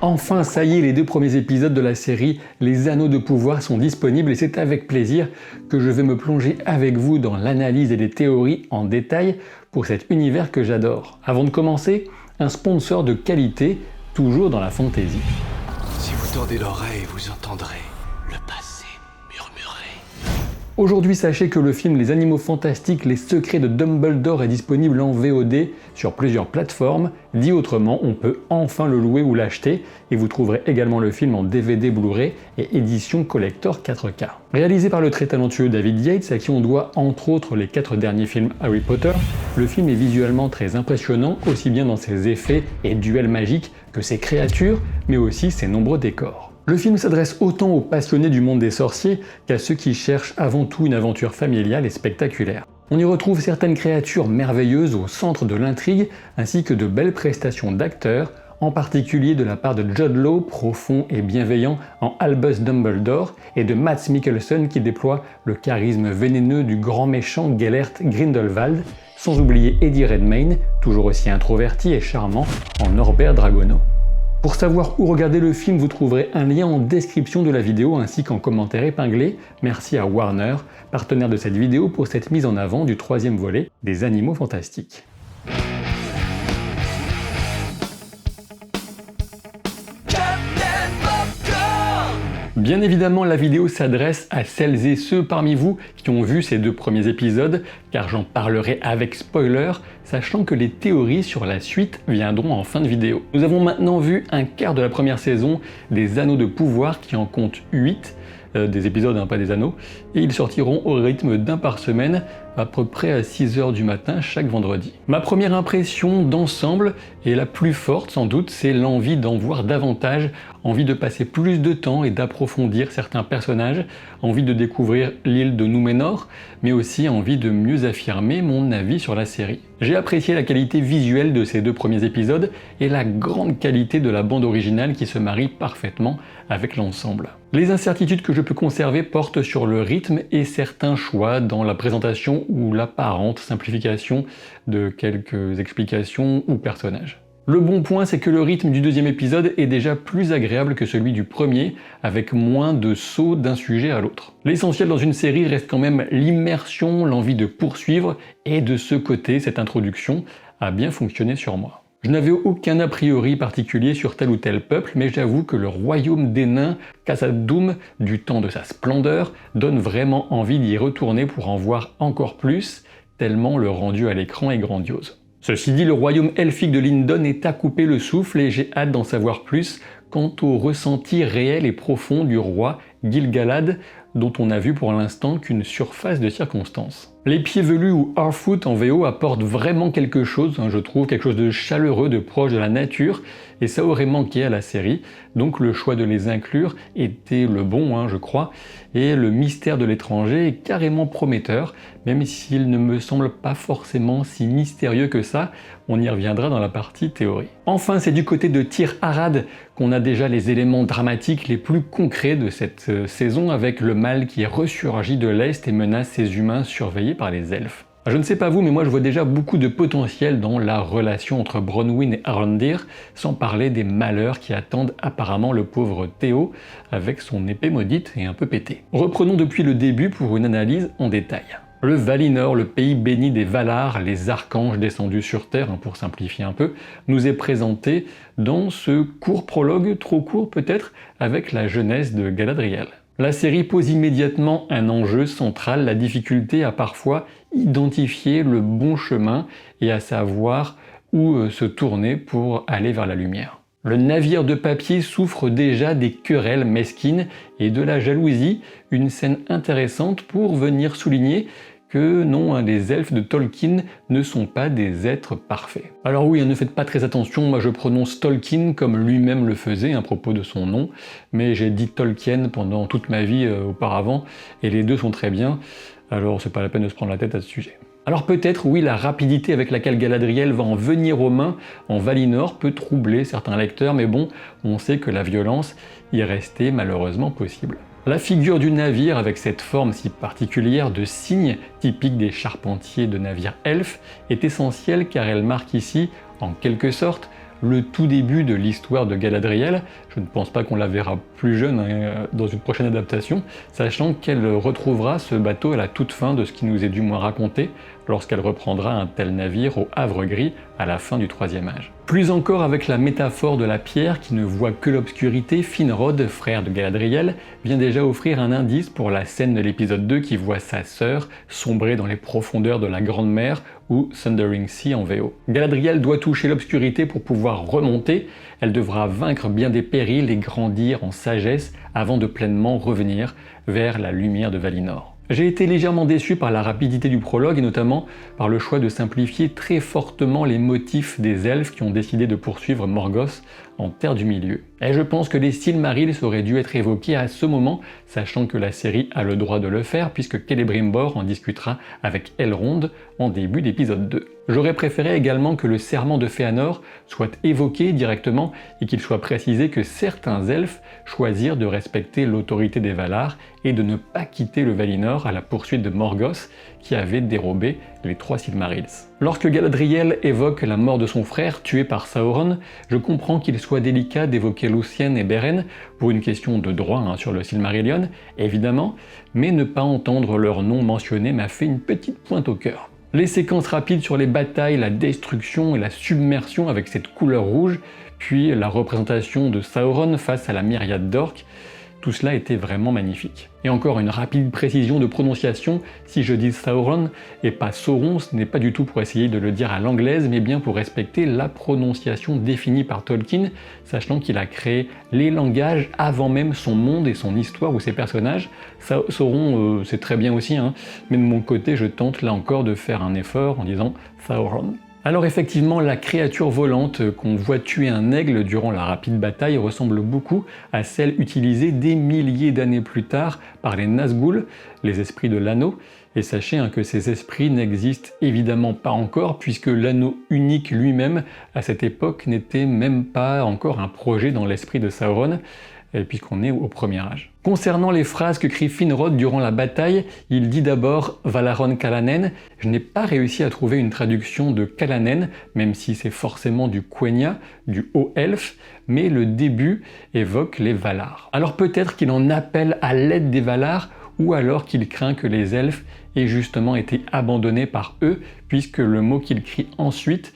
Enfin, ça y est, les 2 premiers épisodes de la série Les Anneaux de Pouvoir sont disponibles et c'est avec plaisir que je vais me plonger avec vous dans l'analyse et les théories en détail pour cet univers que j'adore. Avant de commencer, un sponsor de qualité, toujours dans la fantasy. Si vous tendez l'oreille, vous entendrez le passé murmurer. Aujourd'hui, sachez que le film Les Animaux Fantastiques, les secrets de Dumbledore est disponible en VOD sur plusieurs plateformes. Dit autrement, on peut enfin le louer ou l'acheter et vous trouverez également le film en DVD Blu-ray et édition collector 4K. Réalisé par le très talentueux David Yates, à qui on doit entre autres les 4 derniers films Harry Potter, le film est visuellement très impressionnant, aussi bien dans ses effets et duels magiques que ses créatures, mais aussi ses nombreux décors. Le film s'adresse autant aux passionnés du monde des sorciers qu'à ceux qui cherchent avant tout une aventure familiale et spectaculaire. On y retrouve certaines créatures merveilleuses au centre de l'intrigue, ainsi que de belles prestations d'acteurs, en particulier de la part de Jude Law, profond et bienveillant en Albus Dumbledore, et de Mads Mikkelsen qui déploie le charisme vénéneux du grand méchant Gellert Grindelwald, sans oublier Eddie Redmayne, toujours aussi introverti et charmant, en Norbert Dragono. Pour savoir où regarder le film, vous trouverez un lien en description de la vidéo ainsi qu'en commentaire épinglé. Merci à Warner, partenaire de cette vidéo, pour cette mise en avant du 3e volet des Animaux Fantastiques. Bien évidemment, la vidéo s'adresse à celles et ceux parmi vous qui ont vu ces 2 premiers épisodes, car j'en parlerai avec spoiler, sachant que les théories sur la suite viendront en fin de vidéo. Nous avons maintenant vu un quart de la première saison des Anneaux de Pouvoir qui en compte 8, des épisodes, pas des anneaux, et ils sortiront au rythme d'un par semaine, à peu près à 6h du matin chaque vendredi. Ma première impression d'ensemble, et la plus forte sans doute, c'est l'envie d'en voir davantage, envie de passer plus de temps et d'approfondir certains personnages, envie de découvrir l'île de Númenor, mais aussi envie de mieux affirmer mon avis sur la série. J'ai apprécié la qualité visuelle de ces 2 premiers épisodes et la grande qualité de la bande originale qui se marie parfaitement avec l'ensemble. Les incertitudes que je peux conserver portent sur le rythme et certains choix dans la présentation ou l'apparente simplification de quelques explications ou personnages. Le bon point, c'est que le rythme du 2e épisode est déjà plus agréable que celui du premier, avec moins de sauts d'un sujet à l'autre. L'essentiel dans une série reste quand même l'immersion, l'envie de poursuivre, et de ce côté, cette introduction a bien fonctionné sur moi. Je n'avais aucun a priori particulier sur tel ou tel peuple, mais j'avoue que le royaume des nains, Khazad-dûm, du temps de sa splendeur, donne vraiment envie d'y retourner pour en voir encore plus, tellement le rendu à l'écran est grandiose. Ceci dit, le royaume elfique de Lindon est à couper le souffle et j'ai hâte d'en savoir plus quant au ressenti réel et profond du roi Gil-galad, dont on n'a vu pour l'instant qu'une surface de circonstance. Les pieds velus ou Harfoot en VO apportent vraiment quelque chose, je trouve, quelque chose de chaleureux, de proche de la nature, et ça aurait manqué à la série, donc le choix de les inclure était le bon, je crois, et le mystère de l'étranger est carrément prometteur, même s'il ne me semble pas forcément si mystérieux que ça, on y reviendra dans la partie théorie. Enfin, c'est du côté de Tir Arad qu'on a déjà les éléments dramatiques les plus concrets de cette saison, avec le mal qui ressurgit de l'Est et menace ces humains surveillés par les elfes. Je ne sais pas vous, mais moi je vois déjà beaucoup de potentiel dans la relation entre Bronwyn et Arondir, sans parler des malheurs qui attendent apparemment le pauvre Théo, avec son épée maudite et un peu pétée. Reprenons depuis le début pour une analyse en détail. Le Valinor, le pays béni des Valar, les archanges descendus sur Terre, pour simplifier un peu, nous est présenté dans ce court prologue, trop court peut-être, avec la jeunesse de Galadriel. La série pose immédiatement un enjeu central, la difficulté à parfois identifier le bon chemin et à savoir où se tourner pour aller vers la lumière. Le navire de papier souffre déjà des querelles mesquines et de la jalousie, une scène intéressante pour venir souligner que non, les elfes de Tolkien ne sont pas des êtres parfaits. Alors oui, ne faites pas très attention, moi je prononce Tolkien comme lui-même le faisait à propos de son nom, mais j'ai dit Tolkien pendant toute ma vie auparavant, et les deux sont très bien, alors c'est pas la peine de se prendre la tête à ce sujet. Alors peut-être, oui, la rapidité avec laquelle Galadriel va en venir aux mains en Valinor peut troubler certains lecteurs, mais bon, on sait que la violence y est restée malheureusement possible. La figure du navire, avec cette forme si particulière de cygne, typique des charpentiers de navires elfes, est essentielle car elle marque ici, en quelque sorte, le tout début de l'histoire de Galadriel. Je ne pense pas qu'on la verra plus jeune dans une prochaine adaptation, sachant qu'elle retrouvera ce bateau à la toute fin de ce qui nous est du moins raconté, lorsqu'elle reprendra un tel navire au Havre Gris à la fin du Troisième Âge. Plus encore avec la métaphore de la pierre qui ne voit que l'obscurité, Finrod, frère de Galadriel, vient déjà offrir un indice pour la scène de l'épisode 2 qui voit sa sœur sombrer dans les profondeurs de la Grande Mer ou Thundering Sea en VO. Galadriel doit toucher l'obscurité pour pouvoir remonter, elle devra vaincre bien des périls et grandir en sagesse avant de pleinement revenir vers la lumière de Valinor. J'ai été légèrement déçu par la rapidité du prologue et notamment par le choix de simplifier très fortement les motifs des elfes qui ont décidé de poursuivre Morgoth en Terre du Milieu. Et je pense que les Silmarils auraient dû être évoqués à ce moment, sachant que la série a le droit de le faire puisque Celebrimbor en discutera avec Elrond en début d'épisode 2. J'aurais préféré également que le serment de Fëanor soit évoqué directement et qu'il soit précisé que certains elfes choisirent de respecter l'autorité des Valar et de ne pas quitter le Valinor à la poursuite de Morgoth qui avait dérobé les 3 Silmarils. Lorsque Galadriel évoque la mort de son frère tué par Sauron, je comprends qu'il soit délicat d'évoquer Lúthien et Beren pour une question de droit sur le Silmarillion, évidemment, mais ne pas entendre leur nom mentionné m'a fait une petite pointe au cœur. Les séquences rapides sur les batailles, la destruction et la submersion avec cette couleur rouge, puis la représentation de Sauron face à la myriade d'orques, tout cela était vraiment magnifique. Et encore une rapide précision de prononciation, si je dis Sauron et pas Sauron, ce n'est pas du tout pour essayer de le dire à l'anglaise, mais bien pour respecter la prononciation définie par Tolkien, sachant qu'il a créé les langages avant même son monde et son histoire ou ses personnages. Sauron, c'est très bien aussi, mais de mon côté, je tente là encore de faire un effort en disant Sauron. Alors effectivement, la créature volante qu'on voit tuer un aigle durant la rapide bataille ressemble beaucoup à celle utilisée des milliers d'années plus tard par les Nazgûl, les esprits de l'anneau, et sachez que ces esprits n'existent évidemment pas encore puisque l'anneau unique lui-même à cette époque n'était même pas encore un projet dans l'esprit de Sauron, puisqu'on est au Premier Âge. Concernant les phrases que crie Finrod durant la bataille, il dit d'abord Valaron Calanen. Je n'ai pas réussi à trouver une traduction de Calanen, même si c'est forcément du Quenya, du haut elfe, mais le début évoque les Valar. Alors peut-être qu'il en appelle à l'aide des Valar, ou alors qu'il craint que les elfes aient justement été abandonnés par eux, puisque le mot qu'il crie ensuite,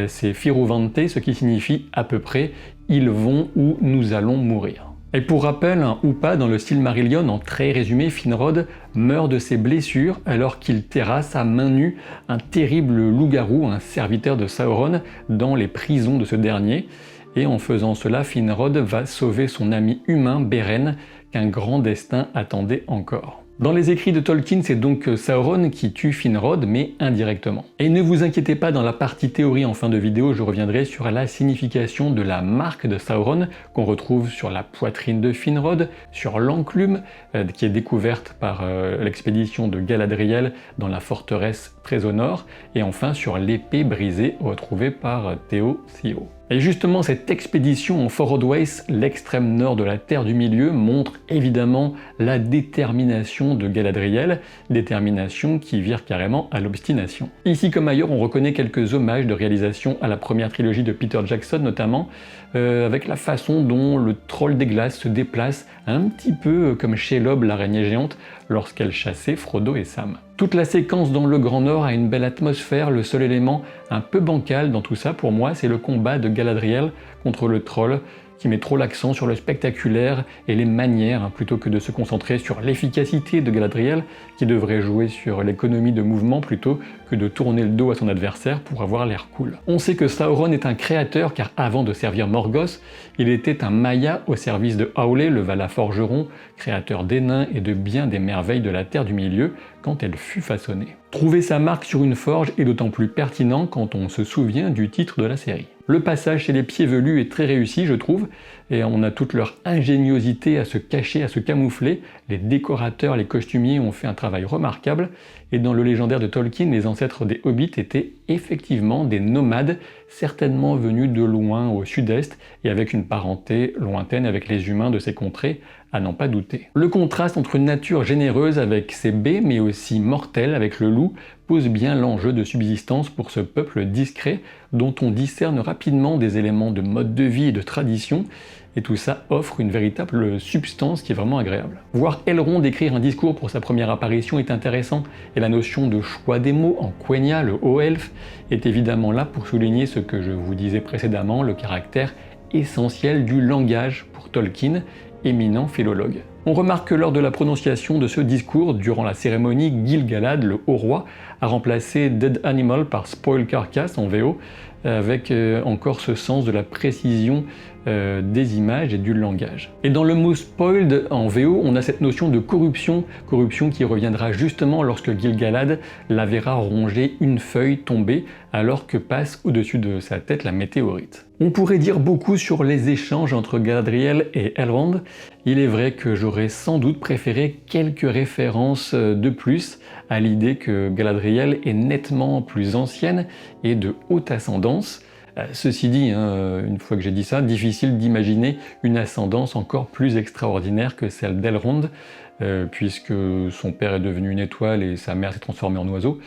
c'est Firuvante, ce qui signifie à peu près « ils vont ou nous allons mourir ». Et pour rappel, ou pas, dans le Silmarillion, en très résumé, Finrod meurt de ses blessures alors qu'il terrasse à main nue un terrible loup-garou, un serviteur de Sauron, dans les prisons de ce dernier. Et en faisant cela, Finrod va sauver son ami humain, Beren, qu'un grand destin attendait encore. Dans les écrits de Tolkien, c'est donc Sauron qui tue Finrod, mais indirectement. Et ne vous inquiétez pas, dans la partie théorie en fin de vidéo, je reviendrai sur la signification de la marque de Sauron qu'on retrouve sur la poitrine de Finrod, sur l'enclume qui est découverte par l'expédition de Galadriel dans la forteresse très au nord, et enfin sur l'épée brisée retrouvée par Théo Sio. Et justement, cette expédition en Forodwaith, l'extrême nord de la Terre du Milieu, montre évidemment la détermination de Galadriel, détermination qui vire carrément à l'obstination. Ici comme ailleurs, on reconnaît quelques hommages de réalisation à la première trilogie de Peter Jackson notamment, avec la façon dont le troll des glaces se déplace, un petit peu comme Shelob, l'araignée géante, lorsqu'elle chassait Frodo et Sam. Toute la séquence dans le Grand Nord a une belle atmosphère, le seul élément un peu bancal dans tout ça pour moi, c'est le combat de Galadriel contre le troll, qui met trop l'accent sur le spectaculaire et les manières, plutôt que de se concentrer sur l'efficacité de Galadriel, qui devrait jouer sur l'économie de mouvement plutôt que de tourner le dos à son adversaire pour avoir l'air cool. On sait que Sauron est un créateur car avant de servir Morgoth, il était un Maya au service de Aule, le Vala forgeron, créateur des nains et de bien des merveilles de la Terre du Milieu quand elle fut façonnée. Trouver sa marque sur une forge est d'autant plus pertinent quand on se souvient du titre de la série. Le passage chez les pieds velus est très réussi, je trouve. et on a toute leur ingéniosité à se cacher, à se camoufler. Les décorateurs, les costumiers ont fait un travail remarquable, et dans le légendaire de Tolkien, les ancêtres des hobbits étaient effectivement des nomades, certainement venus de loin au sud-est, et avec une parenté lointaine avec les humains de ces contrées, à n'en pas douter. Le contraste entre une nature généreuse avec ses baies, mais aussi mortelle avec le loup, pose bien l'enjeu de subsistance pour ce peuple discret, dont on discerne rapidement des éléments de mode de vie et de tradition, et tout ça offre une véritable substance qui est vraiment agréable. Voir Elrond écrire un discours pour sa première apparition est intéressant, et la notion de choix des mots en Quenya, le haut elfe, est évidemment là pour souligner ce que je vous disais précédemment, le caractère essentiel du langage pour Tolkien, éminent philologue. On remarque que lors de la prononciation de ce discours, durant la cérémonie, Gil-galad, le haut roi, a remplacé Dead Animal par Spoil Carcass en VO, avec encore ce sens de la précision des images et du langage. Et dans le mot spoiled en VO, on a cette notion de corruption qui reviendra justement lorsque Gil-galad la verra ronger une feuille tombée alors que passe au-dessus de sa tête la météorite. On pourrait dire beaucoup sur les échanges entre Galadriel et Elrond. Il est vrai que j'aurais sans doute préféré quelques références de plus à l'idée que Galadriel est nettement plus ancienne et de haute ascendance. Ceci dit, une fois que j'ai dit ça, difficile d'imaginer une ascendance encore plus extraordinaire que celle d'Elrond, puisque son père est devenu une étoile et sa mère s'est transformée en oiseau,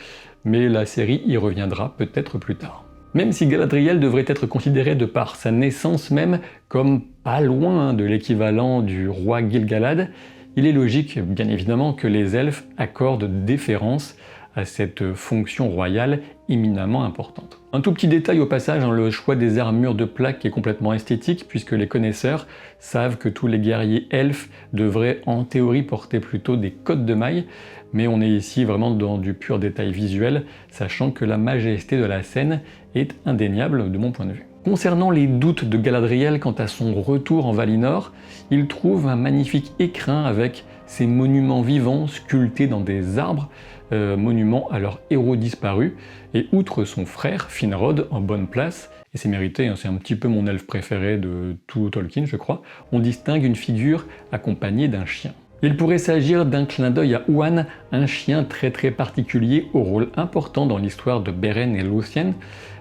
mais la série y reviendra peut-être plus tard. Même si Galadriel devrait être considérée de par sa naissance même comme pas loin de l'équivalent du roi Gil-galad, il est logique, bien évidemment, que les elfes accordent déférence à cette fonction royale éminemment importante. Un tout petit détail au passage, le choix des armures de plaque est complètement esthétique, puisque les connaisseurs savent que tous les guerriers elfes devraient en théorie porter plutôt des cottes de mailles, mais on est ici vraiment dans du pur détail visuel, sachant que la majesté de la scène est indéniable de mon point de vue. Concernant les doutes de Galadriel quant à son retour en Valinor, il trouve un magnifique écrin avec ces monuments vivants sculptés dans des arbres, monuments à leurs héros disparus, et outre son frère, Finrod, en bonne place, et c'est mérité, c'est un petit peu mon elfe préféré de tout Tolkien je crois, on distingue une figure accompagnée d'un chien. Il pourrait s'agir d'un clin d'œil à Huan, un chien très particulier au rôle important dans l'histoire de Beren et Lúthien.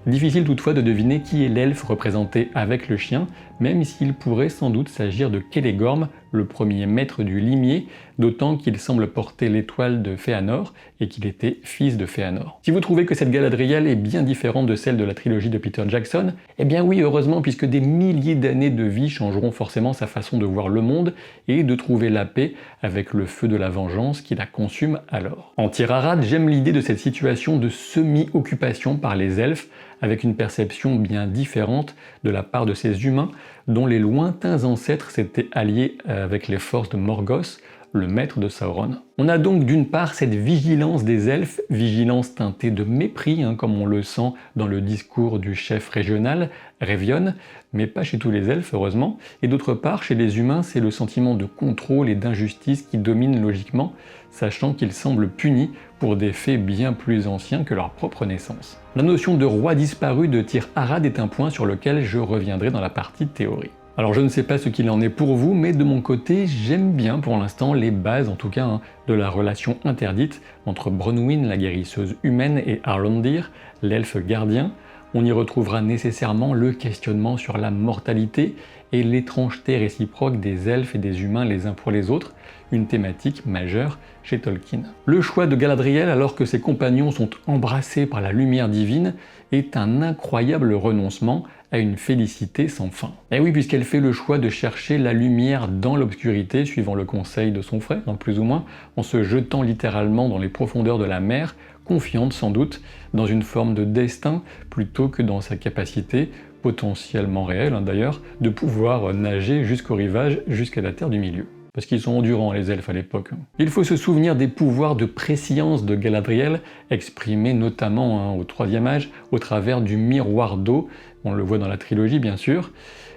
Difficile toutefois de deviner qui est l'elfe représenté avec le chien, même s'il pourrait sans doute s'agir de Celeborn, le premier maître du limier, d'autant qu'il semble porter l'étoile de Fëanor et qu'il était fils de Fëanor. Si vous trouvez que cette Galadriel est bien différente de celle de la trilogie de Peter Jackson, eh bien oui, heureusement, puisque des milliers d'années de vie changeront forcément sa façon de voir le monde et de trouver la paix avec le feu de la vengeance qui la consume alors. En Tir-Arad, j'aime l'idée de cette situation de semi-occupation par les elfes, avec une perception bien différente de la part de ces humains dont les lointains ancêtres s'étaient alliés avec les forces de Morgoth, le maître de Sauron. On a donc d'une part cette vigilance des elfes, vigilance teintée de mépris, comme on le sent dans le discours du chef régional, Révion, mais pas chez tous les elfes heureusement, et d'autre part chez les humains c'est le sentiment de contrôle et d'injustice qui domine logiquement, sachant qu'ils semblent punis pour des faits bien plus anciens que leur propre naissance. La notion de roi disparu de Tir-Arad est un point sur lequel je reviendrai dans la partie théorie. Alors je ne sais pas ce qu'il en est pour vous, mais de mon côté, j'aime bien pour l'instant les bases en tout cas de la relation interdite entre Bronwyn, la guérisseuse humaine, et Arondir, l'elfe gardien. On y retrouvera nécessairement le questionnement sur la mortalité et l'étrangeté réciproque des elfes et des humains les uns pour les autres, une thématique majeure chez Tolkien. Le choix de Galadriel alors que ses compagnons sont embrassés par la lumière divine est un incroyable renoncement à une félicité sans fin. Et oui, puisqu'elle fait le choix de chercher la lumière dans l'obscurité, suivant le conseil de son frère, plus ou moins, en se jetant littéralement dans les profondeurs de la mer, confiante sans doute dans une forme de destin plutôt que dans sa capacité, potentiellement réelle d'ailleurs, de pouvoir nager jusqu'au rivage, jusqu'à la terre du milieu. Parce qu'ils sont endurants les elfes à l'époque. Il faut se souvenir des pouvoirs de préscience de Galadriel, exprimés notamment au Troisième Âge, au travers du miroir d'eau, on le voit dans la trilogie bien sûr,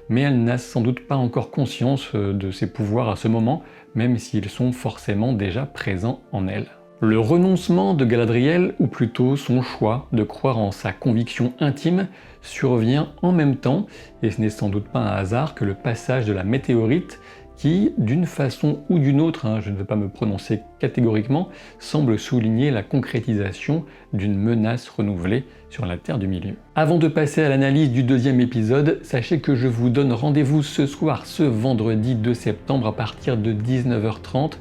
mais elle n'a sans doute pas encore conscience de ses pouvoirs à ce moment, même s'ils sont forcément déjà présents en elle. Le renoncement de Galadriel, ou plutôt son choix de croire en sa conviction intime, survient en même temps, et ce n'est sans doute pas un hasard que le passage de la météorite qui, d'une façon ou d'une autre, je ne veux pas me prononcer catégoriquement, semble souligner la concrétisation d'une menace renouvelée sur la Terre du Milieu. Avant de passer à l'analyse du deuxième épisode, sachez que je vous donne rendez-vous ce soir, ce vendredi 2 septembre à partir de 19h30,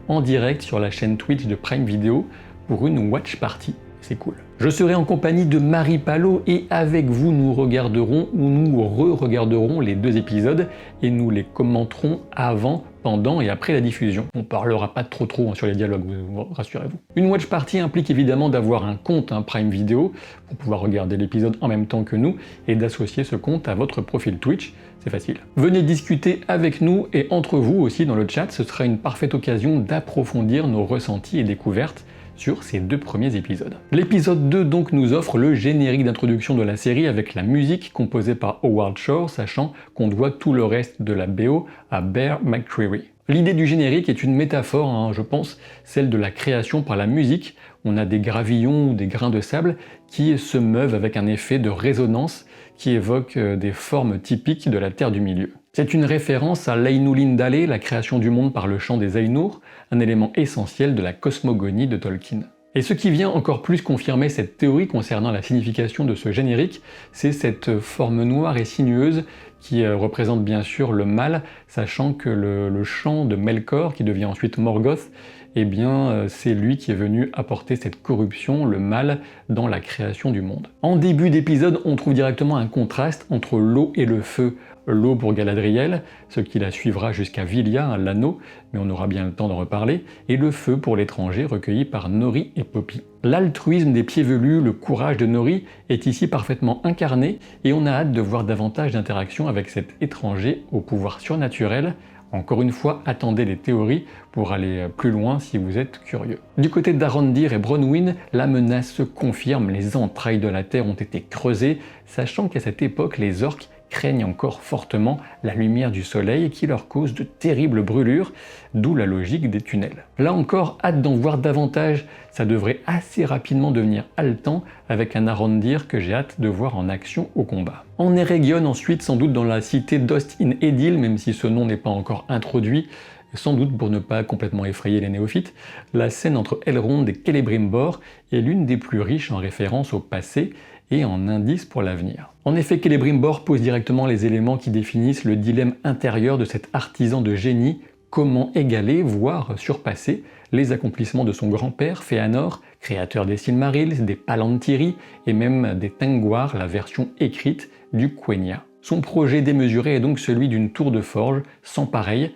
en direct sur la chaîne Twitch de Prime Video pour une watch party. C'est cool. Je serai en compagnie de Marie Palot et avec vous nous regarderons ou nous re-regarderons les deux épisodes et nous les commenterons avant, pendant et après la diffusion. On parlera pas trop sur les dialogues, rassurez-vous. Une watch party implique évidemment d'avoir un compte Prime Video pour pouvoir regarder l'épisode en même temps que nous et d'associer ce compte à votre profil Twitch. C'est facile. Venez discuter avec nous et entre vous aussi dans le chat, ce sera une parfaite occasion d'approfondir nos ressentis et découvertes sur ces deux premiers épisodes. L'épisode 2 donc nous offre le générique d'introduction de la série avec la musique composée par Howard Shore, sachant qu'on doit tout le reste de la BO à Bear McCreary. L'idée du générique est une métaphore, je pense, celle de la création par la musique. On a des gravillons ou des grains de sable qui se meuvent avec un effet de résonance qui évoque des formes typiques de la Terre du Milieu. C'est une référence à l'Ainulindale, la création du monde par le chant des Ainur, un élément essentiel de la cosmogonie de Tolkien. Et ce qui vient encore plus confirmer cette théorie concernant la signification de ce générique, c'est cette forme noire et sinueuse qui représente bien sûr le mal, sachant que le chant de Melkor, qui devient ensuite Morgoth, c'est lui qui est venu apporter cette corruption, le mal, dans la création du monde. En début d'épisode, on trouve directement un contraste entre l'eau et le feu. L'eau pour Galadriel, ce qui la suivra jusqu'à Vilia, l'anneau, mais on aura bien le temps d'en reparler, et le feu pour l'étranger recueilli par Nori et Poppy. L'altruisme des pieds velus, le courage de Nori est ici parfaitement incarné, et on a hâte de voir davantage d'interactions avec cet étranger au pouvoir surnaturel. Encore une fois, attendez les théories pour aller plus loin si vous êtes curieux. Du côté d'Arondir et Bronwyn, la menace se confirme, les entrailles de la Terre ont été creusées, sachant qu'à cette époque, les orques craignent encore fortement la lumière du soleil qui leur cause de terribles brûlures, d'où la logique des tunnels. Là encore, hâte d'en voir davantage, ça devrait assez rapidement devenir haletant avec un Arondir que j'ai hâte de voir en action au combat. En Eregion ensuite, sans doute dans la cité d'Ost in Edil, même si ce nom n'est pas encore introduit, sans doute pour ne pas complètement effrayer les néophytes, la scène entre Elrond et Celebrimbor est l'une des plus riches en référence au passé et en indices pour l'avenir. En effet, Celebrimbor pose directement les éléments qui définissent le dilemme intérieur de cet artisan de génie, comment égaler, voire surpasser, les accomplissements de son grand-père, Fëanor, créateur des Silmarils, des Palantiri et même des Tengwar, la version écrite du Quenya. Son projet démesuré est donc celui d'une tour de forge sans pareil.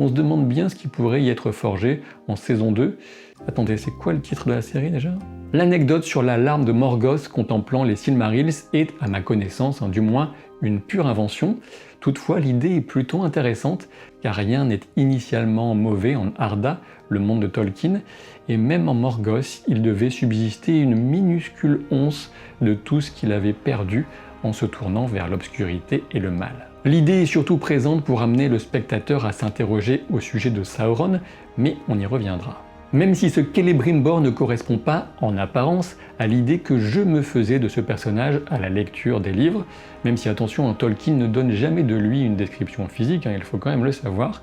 On se demande bien ce qui pourrait y être forgé en saison 2. Attendez, c'est quoi le titre de la série déjà ? L'anecdote sur la larme de Morgoth contemplant les Silmarils est, à ma connaissance, du moins, une pure invention. Toutefois, l'idée est plutôt intéressante, car rien n'est initialement mauvais en Arda, le monde de Tolkien, et même en Morgoth, il devait subsister une minuscule once de tout ce qu'il avait perdu en se tournant vers l'obscurité et le mal. L'idée est surtout présente pour amener le spectateur à s'interroger au sujet de Sauron, mais on y reviendra. Même si ce Celebrimbor ne correspond pas, en apparence, à l'idée que je me faisais de ce personnage à la lecture des livres, même si attention, Tolkien ne donne jamais de lui une description physique, il faut quand même le savoir,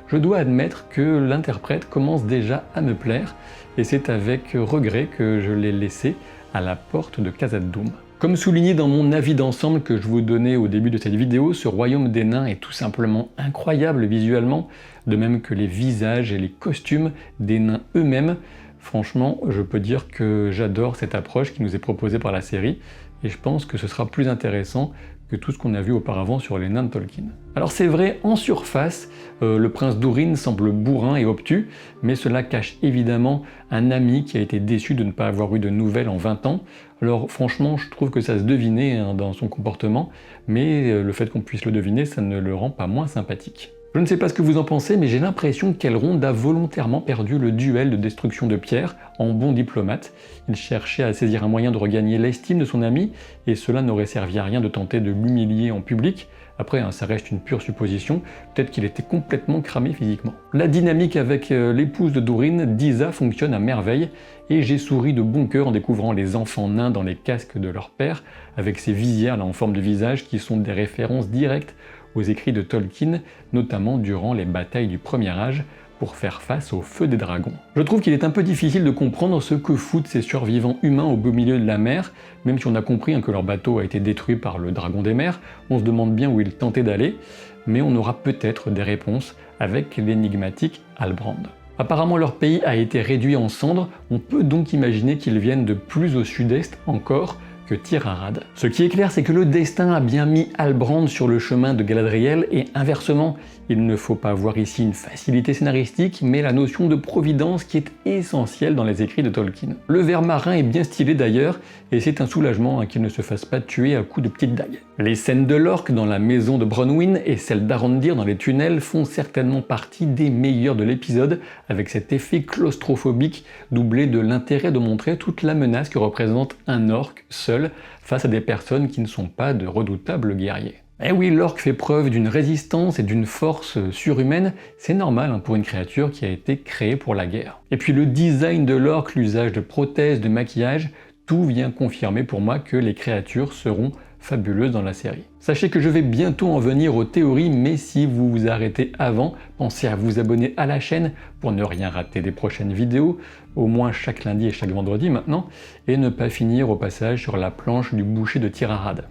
je dois admettre que l'interprète commence déjà à me plaire, et c'est avec regret que je l'ai laissé à la porte de Khazad-dûm. Comme souligné dans mon avis d'ensemble que je vous donnais au début de cette vidéo, ce royaume des nains est tout simplement incroyable visuellement, de même que les visages et les costumes des nains eux-mêmes. Franchement, je peux dire que j'adore cette approche qui nous est proposée par la série, et je pense que ce sera plus intéressant que tout ce qu'on a vu auparavant sur les nains de Tolkien. Alors c'est vrai, en surface, le prince Durin semble bourrin et obtus, mais cela cache évidemment un ami qui a été déçu de ne pas avoir eu de nouvelles en 20 ans. Alors franchement, je trouve que ça se devinait dans son comportement, mais le fait qu'on puisse le deviner, ça ne le rend pas moins sympathique. Je ne sais pas ce que vous en pensez, mais j'ai l'impression qu'Elrond a volontairement perdu le duel de destruction de pierre en bon diplomate. Il cherchait à saisir un moyen de regagner l'estime de son ami, et cela n'aurait servi à rien de tenter de l'humilier en public, Après, ça reste une pure supposition, peut-être qu'il était complètement cramé physiquement. La dynamique avec l'épouse de Durin, Disa, fonctionne à merveille, et j'ai souri de bon cœur en découvrant les enfants nains dans les casques de leur père, avec ces visières là en forme de visage qui sont des références directes aux écrits de Tolkien, notamment durant les batailles du Premier Âge, pour faire face au feu des dragons. Je trouve qu'il est un peu difficile de comprendre ce que foutent ces survivants humains au beau milieu de la mer, même si on a compris que leur bateau a été détruit par le dragon des mers, on se demande bien où ils tentaient d'aller, mais on aura peut-être des réponses avec l'énigmatique Halbrand. Apparemment leur pays a été réduit en cendres, on peut donc imaginer qu'ils viennent de plus au sud-est encore que Tir Arad. Ce qui est clair, c'est que le destin a bien mis Halbrand sur le chemin de Galadriel et inversement. Il ne faut pas voir ici une facilité scénaristique, mais la notion de providence qui est essentielle dans les écrits de Tolkien. Le ver marin est bien stylé d'ailleurs, et c'est un soulagement qu'il ne se fasse pas tuer à coups de petites dagues. Les scènes de l'orque dans la maison de Bronwyn et celles d'Arondir dans les tunnels font certainement partie des meilleures de l'épisode, avec cet effet claustrophobique doublé de l'intérêt de montrer toute la menace que représente un orque seul face à des personnes qui ne sont pas de redoutables guerriers. Eh oui, l'orque fait preuve d'une résistance et d'une force surhumaine, c'est normal pour une créature qui a été créée pour la guerre. Et puis le design de l'orque, l'usage de prothèses, de maquillage, tout vient confirmer pour moi que les créatures seront fabuleuses dans la série. Sachez que je vais bientôt en venir aux théories, mais si vous vous arrêtez avant, pensez à vous abonner à la chaîne pour ne rien rater des prochaines vidéos, au moins chaque lundi et chaque vendredi maintenant, et ne pas finir au passage sur la planche du boucher de Tir Arad.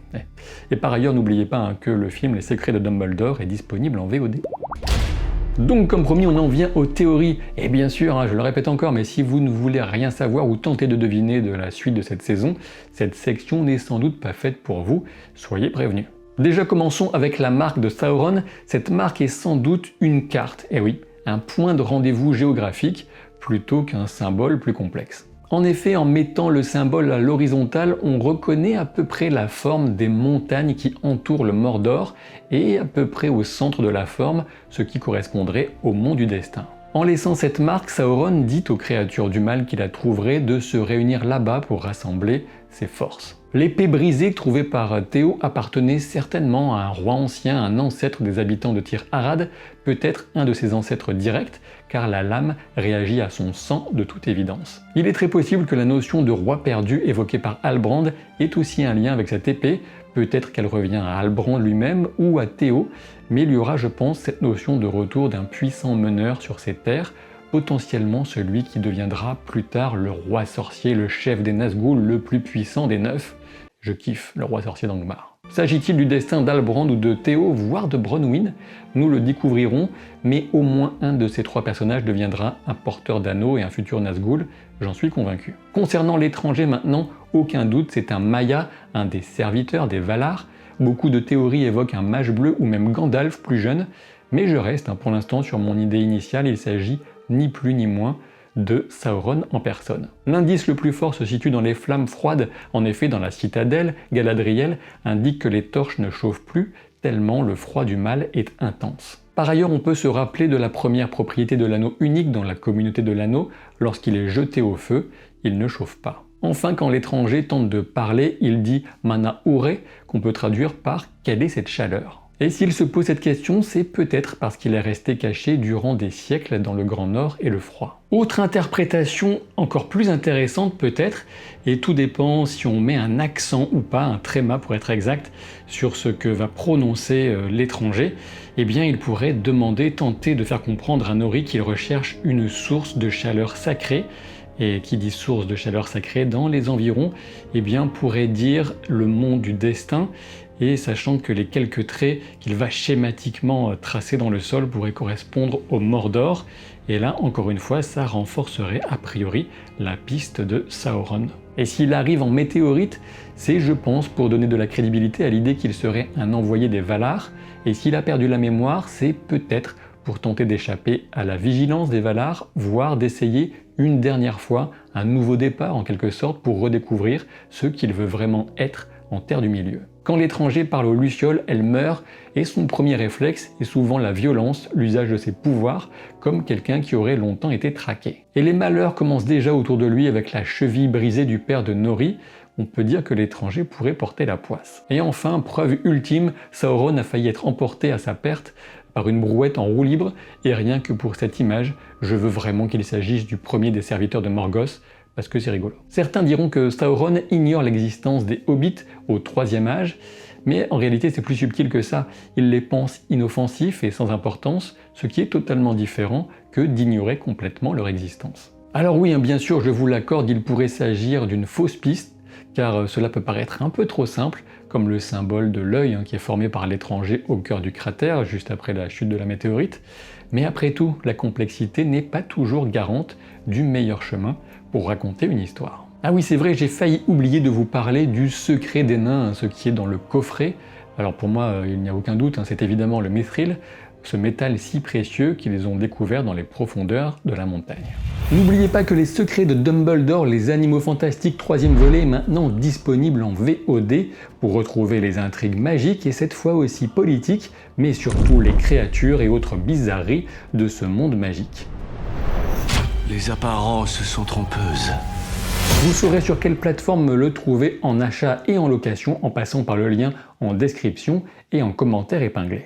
Et par ailleurs, n'oubliez pas que le film Les Secrets de Dumbledore est disponible en VOD. Donc comme promis, on en vient aux théories, et bien sûr, je le répète encore, mais si vous ne voulez rien savoir ou tenter de deviner de la suite de cette saison, cette section n'est sans doute pas faite pour vous, soyez prévenus. Déjà commençons avec la marque de Sauron, cette marque est sans doute une carte, et oui, un point de rendez-vous géographique, plutôt qu'un symbole plus complexe. En effet, en mettant le symbole à l'horizontale, on reconnaît à peu près la forme des montagnes qui entourent le Mordor et à peu près au centre de la forme, ce qui correspondrait au mont du destin. En laissant cette marque, Sauron dit aux créatures du mal qui la trouveraient de se réunir là-bas pour rassembler ses forces. L'épée brisée trouvée par Théo appartenait certainement à un roi ancien, un ancêtre des habitants de Tir Arad, peut-être un de ses ancêtres directs, car la lame réagit à son sang de toute évidence. Il est très possible que la notion de roi perdu évoquée par Halbrand ait aussi un lien avec cette épée, peut-être qu'elle revient à Halbrand lui-même ou à Théo, mais il y aura, je pense, cette notion de retour d'un puissant meneur sur ces terres, potentiellement celui qui deviendra plus tard le roi sorcier, le chef des Nazgûl, le plus puissant des 9. Je kiffe le roi sorcier d'Angmar. S'agit-il du destin d'Halbrand ou de Théo, voire de Bronwyn? Nous le découvrirons, mais au moins un de ces trois personnages deviendra un porteur d'anneaux et un futur Nazgûl, j'en suis convaincu. Concernant l'étranger maintenant, aucun doute, c'est un Maia, un des serviteurs des Valar. Beaucoup de théories évoquent un mage bleu ou même Gandalf plus jeune, mais je reste pour l'instant sur mon idée initiale, il s'agit ni plus ni moins de Sauron en personne. L'indice le plus fort se situe dans les flammes froides, en effet dans la citadelle, Galadriel indique que les torches ne chauffent plus, tellement le froid du mal est intense. Par ailleurs, on peut se rappeler de la première propriété de l'anneau unique dans la communauté de l'anneau, lorsqu'il est jeté au feu, il ne chauffe pas. Enfin, quand l'étranger tente de parler, il dit « mana ure » qu'on peut traduire par « quelle est cette chaleur ?» Et s'il se pose cette question, c'est peut-être parce qu'il est resté caché durant des siècles dans le Grand Nord et le froid. Autre interprétation encore plus intéressante peut-être, et tout dépend si on met un accent ou pas, un tréma pour être exact, sur ce que va prononcer l'étranger, eh bien il pourrait tenter de faire comprendre à Nori qu'il recherche une source de chaleur sacrée, et qui dit source de chaleur sacrée dans les environs, eh bien pourrait dire le mont du destin, et sachant que les quelques traits qu'il va schématiquement tracer dans le sol pourraient correspondre au Mordor, et là encore une fois ça renforcerait a priori la piste de Sauron. Et s'il arrive en météorite, c'est je pense pour donner de la crédibilité à l'idée qu'il serait un envoyé des Valar, et s'il a perdu la mémoire, c'est peut-être pour tenter d'échapper à la vigilance des Valar, voire d'essayer une dernière fois un nouveau départ en quelque sorte pour redécouvrir ce qu'il veut vraiment être en Terre du Milieu. Quand l'étranger parle aux Lucioles, elle meurt et son premier réflexe est souvent la violence, l'usage de ses pouvoirs, comme quelqu'un qui aurait longtemps été traqué. Et les malheurs commencent déjà autour de lui avec la cheville brisée du père de Nori, on peut dire que l'étranger pourrait porter la poisse. Et enfin, preuve ultime, Sauron a failli être emporté à sa perte par une brouette en roue libre, et rien que pour cette image, je veux vraiment qu'il s'agisse du premier des serviteurs de Morgoth, parce que c'est rigolo. Certains diront que Sauron ignore l'existence des hobbits au troisième âge, mais en réalité c'est plus subtil que ça. Il les pense inoffensifs et sans importance, ce qui est totalement différent que d'ignorer complètement leur existence. Alors oui, bien sûr, je vous l'accorde, il pourrait s'agir d'une fausse piste, car cela peut paraître un peu trop simple, comme le symbole de l'œil qui est formé par l'étranger au cœur du cratère, juste après la chute de la météorite. Mais après tout, la complexité n'est pas toujours garante du meilleur chemin pour raconter une histoire. Ah oui, c'est vrai, j'ai failli oublier de vous parler du secret des nains, ce qui est dans le coffret. Alors pour moi, il n'y a aucun doute, c'est évidemment le mithril, ce métal si précieux qu'ils ont découvert dans les profondeurs de la montagne. N'oubliez pas que les secrets de Dumbledore, les animaux fantastiques 3e volet est maintenant disponible en VOD pour retrouver les intrigues magiques et cette fois aussi politiques, mais surtout les créatures et autres bizarreries de ce monde magique. Les apparences sont trompeuses. Vous saurez sur quelle plateforme le trouver en achat et en location en passant par le lien en description et en commentaire épinglé.